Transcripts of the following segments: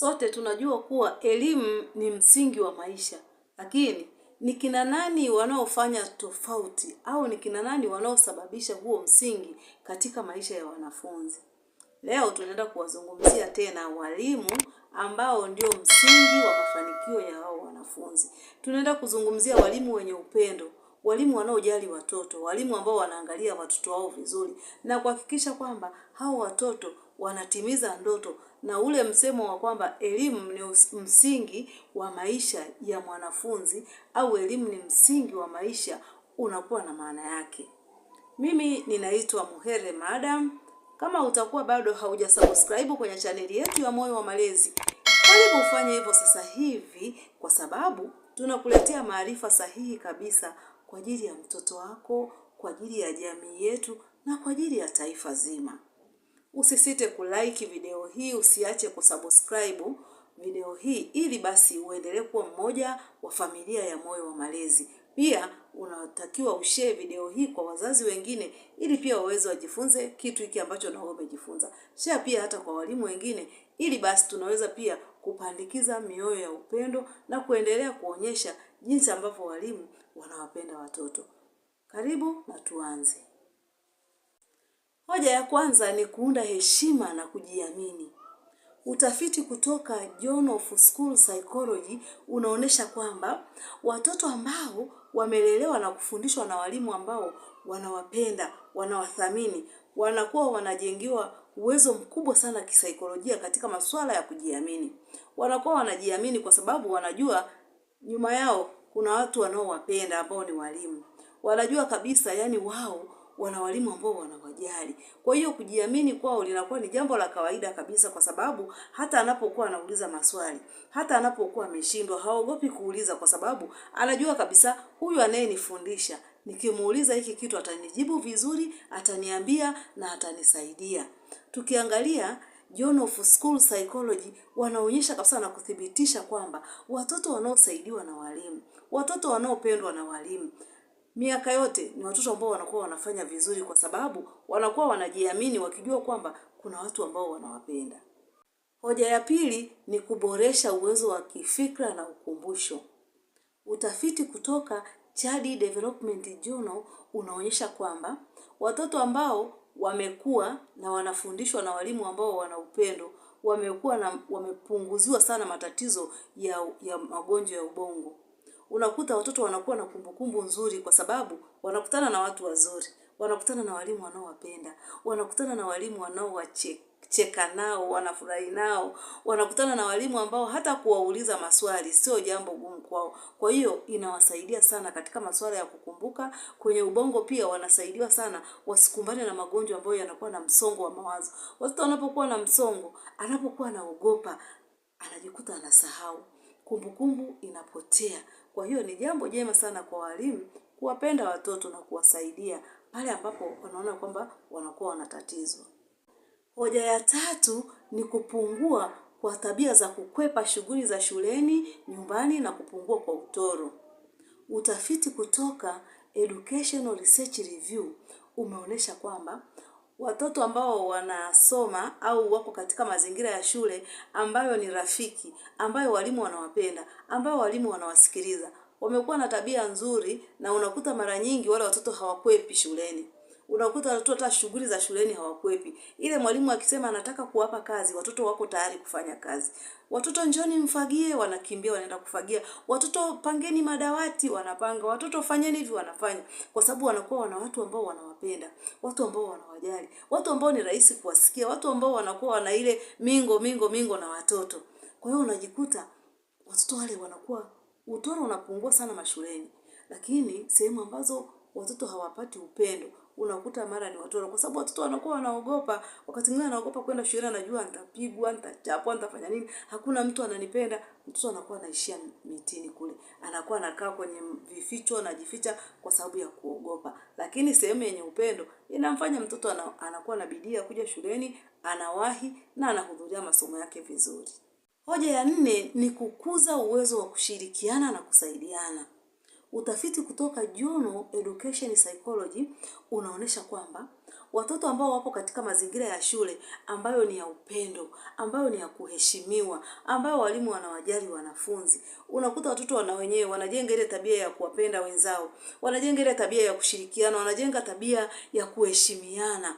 Sote tunajua kuwa elimu ni msingi wa maisha, lakini ni kina nani wanaofanya tofauti au ni kina nani wanaosababisha huo msingi katika maisha ya wanafunzi? Leo tunaenda kuwazungumzia tena walimu ambao ndio msingi wa mafanikio ya hao wanafunzi. Tunaenda kuzungumzia walimu wenye upendo, walimu wanaojali watoto, walimu ambao wanaangalia watoto wao vizuri na kuhakikisha kwamba hao watoto wanatimiza ndoto, na ule msemo wa kwamba elimu ni msingi wa maisha ya mwanafunzi au elimu ni msingi wa maisha unakuwa na maana yake. Mimi ninaitwa Muhere Madam. Kama utakuwa bado haujasubscribe kwenye chaneli yetu ya Moyo wa Malezi, karibu ufanye hivyo sasa hivi, kwa sababu tunakuletea maarifa sahihi kabisa kwa ajili ya mtoto wako, kwa ajili ya jamii yetu na kwa ajili ya taifa zima. Usisite kulike video hii, usiache kusubscribe video hii ili basi uendelee kuwa mmoja wa familia ya Moyo wa Malezi. Pia unatakiwa ushare video hii kwa wazazi wengine ili pia waweze wajifunze kitu hiki ambacho na wewe umejifunza. Share pia hata kwa walimu wengine ili basi tunaweza pia kupandikiza mioyo ya upendo na kuendelea kuonyesha jinsi ambavyo walimu wanawapenda watoto. Karibu na tuanze. Hoja ya kwanza ni kuunda heshima na kujiamini. Utafiti kutoka Journal of School Psychology unaonesha kwamba watoto ambao wamelelewa na kufundishwa na walimu ambao wanawapenda, wanawathamini, wanakuwa wanajengiwa uwezo mkubwa sana kisaikolojia katika masuala ya kujiamini. Wanakuwa wanajiamini kwa sababu wanajua nyuma yao kuna watu wanaowapenda ambao ni walimu. Wanajua kabisa yani wao wana walimu ambao wanawajali. Kwa hiyo kujiamini kwao linakuwa ni jambo la kawaida kabisa, kwa sababu hata anapokuwa anauliza maswali, hata anapokuwa ameshindwa, haogopi kuuliza, kwa sababu anajua kabisa huyu anayenifundisha nikimuuliza hiki kitu atanijibu vizuri, ataniambia na atanisaidia. Tukiangalia Journal of School Psychology wanaonyesha kabisa na kuthibitisha kwamba watoto wanaosaidiwa na walimu, watoto wanaopendwa na walimu, miaka yote ni watoto ambao wanakuwa wanafanya vizuri, kwa sababu wanakuwa wanajiamini wakijua kwamba kuna watu ambao wanawapenda. Hoja ya pili ni kuboresha uwezo wa kifikra na ukumbusho. Utafiti kutoka Child Development Journal unaonyesha kwamba watoto ambao wamekuwa na wanafundishwa na walimu ambao wana upendo, wamekuwa na wamepunguziwa sana matatizo ya magonjwa ya ubongo. Unakuta watoto wanakuwa na kumbukumbu nzuri kwa sababu wanakutana na watu wazuri, wanakutana na walimu wanaowapenda, wanakutana na walimu wanaowacheka nao, wanafurahi nao, wanakutana na walimu ambao hata kuwauliza maswali sio jambo gumu kwao. Kwa hiyo inawasaidia sana katika masuala ya kukumbuka. Kwenye ubongo pia wanasaidiwa sana wasikumbane na magonjwa ambayo yanakuwa na msongo wa mawazo. Watoto wanapokuwa na msongo, anapokuwa anaogopa, anajikuta anasahau, kumbukumbu inapotea. Kwa hiyo ni jambo jema sana kwa walimu kuwapenda watoto na kuwasaidia pale ambapo wanaona kwamba wanakuwa wanatatizwa. Hoja ya tatu ni kupungua kwa tabia za kukwepa shughuli za shuleni, nyumbani na kupungua kwa utoro. Utafiti kutoka Educational Research Review umeonyesha kwamba watoto ambao wanasoma au wako katika mazingira ya shule ambayo ni rafiki, ambayo walimu wanawapenda, ambayo walimu wanawasikiliza, wamekuwa na tabia nzuri, na unakuta mara nyingi wale watoto hawakwepi shuleni. Unakuta watoto hata shughuli za shuleni hawakwepi. Ile mwalimu akisema anataka kuwapa kazi, watoto wako tayari kufanya kazi. Watoto njoni mfagie, wanakimbia wanaenda kufagia. Watoto pangeni madawati, wanapanga. Watoto fanyeni hivi, wanafanya. Kwa sababu wanakuwa wana watu ambao wanawapenda, watu ambao wanawajali, watu ambao ni rahisi kuwasikia, watu ambao wanakuwa wana ile mingo na watoto. Kwa hiyo unajikuta watoto wale wanakuwa utoro unapungua sana mashuleni. Lakini sehemu ambazo watoto hawapati upendo, unakuta mara ni watoro, kwa sababu watoto wanakuwa wanaogopa. Wakati mwingine anaogopa kwenda shule, anajua nitapigwa, nitachapwa, nitafanya nini, hakuna mtu ananipenda. Mtoto anakuwa anaishia mitini kule, anakuwa anakaa kwenye vificho, anajificha kwa sababu ya kuogopa. Lakini sehemu yenye upendo inamfanya mtoto anakuwa na bidii ya kuja shuleni, anawahi na anahudhuria masomo yake vizuri. Hoja ya nne ni kukuza uwezo wa kushirikiana na kusaidiana. Utafiti kutoka Journal Education Psychology unaonyesha kwamba watoto ambao wapo katika mazingira ya shule ambayo ni ya upendo, ambayo ni ya kuheshimiwa, ambayo walimu wanawajali wanafunzi. Unakuta watoto wenyewe wanajenga ile tabia ya kuwapenda wenzao, wanajenga ile tabia ya kushirikiana, wanajenga tabia ya kuheshimiana.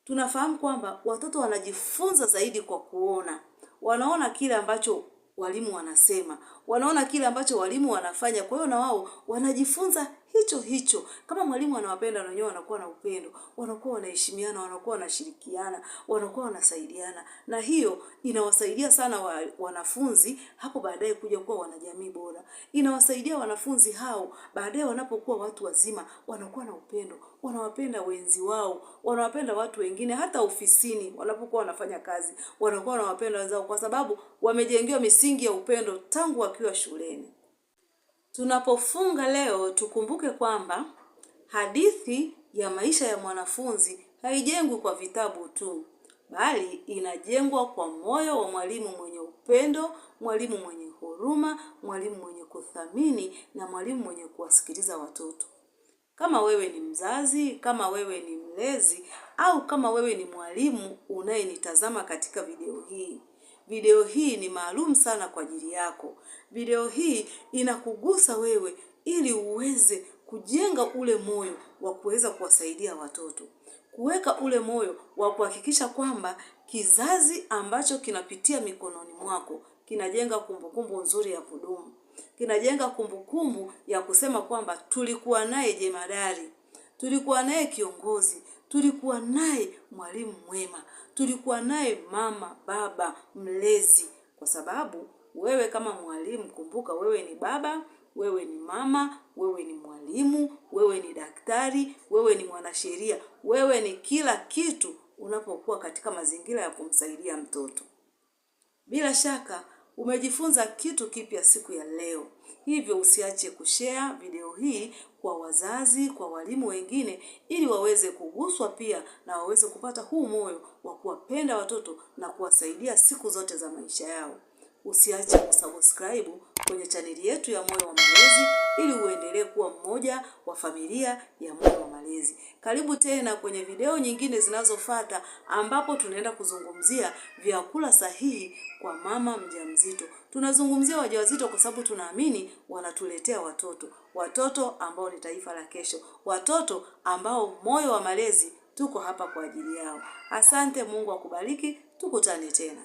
Tunafahamu kwamba watoto wanajifunza zaidi kwa kuona. Wanaona kile ambacho walimu wanasema, wanaona kile ambacho walimu wanafanya. Kwa hiyo na wao wanajifunza hicho hicho. Kama mwalimu anawapenda, na wenyewe wanakuwa na upendo, wanakuwa wanaheshimiana, wanakuwa wanashirikiana, wanakuwa wanasaidiana. Na hiyo inawasaidia sana wanafunzi hapo baadaye kuja kuwa wanajamii bora. Inawasaidia wanafunzi hao baadaye wanapokuwa watu wazima, wanakuwa na upendo, wanawapenda wenzi wao, wanawapenda watu wengine. Hata ofisini wanapokuwa wanafanya kazi, wanakuwa wanawapenda wenzao kwa sababu wamejengewa misingi ya upendo tangu wakiwa shuleni. Tunapofunga leo tukumbuke kwamba hadithi ya maisha ya mwanafunzi haijengwi kwa vitabu tu, bali inajengwa kwa moyo wa mwalimu mwenye upendo, mwalimu mwenye huruma, mwalimu mwenye kuthamini na mwalimu mwenye kuwasikiliza watoto. Kama wewe ni mzazi, kama wewe ni mlezi, au kama wewe ni mwalimu unayenitazama katika video hii, video hii ni maalum sana kwa ajili yako. Video hii inakugusa wewe ili uweze kujenga ule moyo wa kuweza kuwasaidia watoto. Kuweka ule moyo wa kuhakikisha kwamba kizazi ambacho kinapitia mikononi mwako kinajenga kumbukumbu nzuri ya kudumu. Kinajenga kumbukumbu ya kusema kwamba tulikuwa naye jemadari, tulikuwa naye kiongozi, tulikuwa naye mwalimu mwema, tulikuwa naye mama, baba, mlezi. Kwa sababu wewe kama mwalimu, kumbuka wewe ni baba, wewe ni mama, wewe ni mwalimu, wewe ni daktari, wewe ni mwanasheria, wewe ni kila kitu unapokuwa katika mazingira ya kumsaidia mtoto. Bila shaka umejifunza kitu kipya siku ya leo. Hivyo usiache kushare video hii kwa wazazi, kwa walimu wengine, ili waweze kuguswa pia na waweze kupata huu moyo wa kuwapenda watoto na kuwasaidia siku zote za maisha yao. Usiache kusubscribe kwenye chaneli yetu ya Moyo wa Malezi ili uendelee kuwa mmoja wa familia ya Moyo wa Malezi. Karibu tena kwenye video nyingine zinazofuata ambapo tunaenda kuzungumzia vyakula sahihi kwa mama mjamzito. Tunazungumzia wajawazito kwa sababu tunaamini wanatuletea watoto ambao ni taifa la kesho, watoto ambao Moyo wa Malezi tuko hapa kwa ajili yao. Asante, Mungu akubariki, tukutane tena.